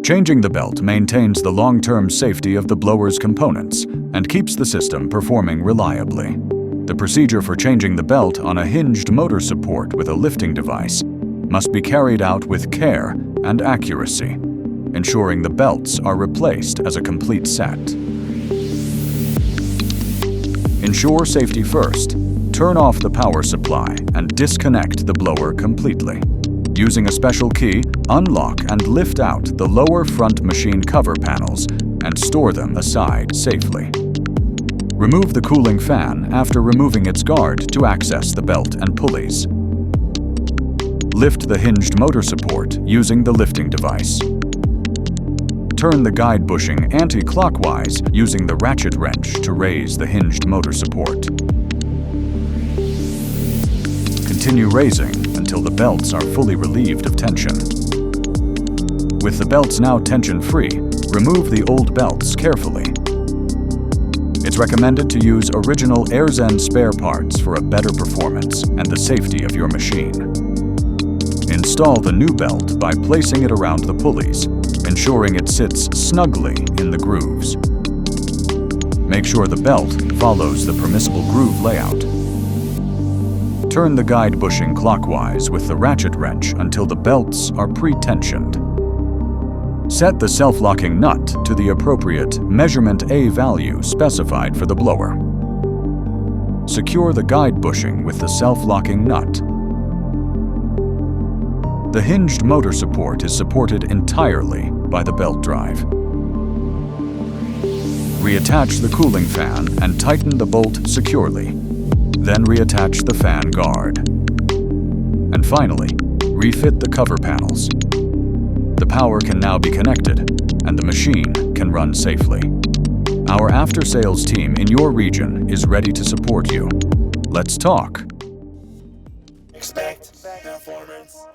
Changing the belt maintains the long-term safety of the blower's components and keeps the system performing reliably. The procedure for changing the belt on a hinged motor support with a lifting device must be carried out with care and accuracy, ensuring the belts are replaced as a complete set. Ensure safety first. Turn off the power supply and disconnect the blower completely. Using a special key, unlock and lift out the lower front machine cover panels and store them aside safely. Remove the cooling fan after removing its guard to access the belt and pulleys. Lift the hinged motor support using the lifting device. Turn the guide bushing anti-clockwise using the ratchet wrench to raise the hinged motor support. Continue raising until the belts are fully relieved of tension. With the belts now tension-free, remove the old belts carefully. It's recommended to use original AERZEN spare parts for a better performance and the safety of your machine. Install the new belt by placing it around the pulleys, ensuring it sits snugly in the grooves. Make sure the belt follows the permissible groove layout. Turn the guide bushing clockwise with the ratchet wrench until the belts are pre-tensioned. Set the self-locking nut to the appropriate measurement A value specified for the blower. Secure the guide bushing with the self-locking nut. The hinged motor support is supported entirely by the belt drive. Reattach the cooling fan and tighten the bolt securely. Then reattach the fan guard. And finally, refit the cover panels. The power can now be connected, and the machine can run safely. Our after-sales team in your region is ready to support you. Let's talk. Expect performance.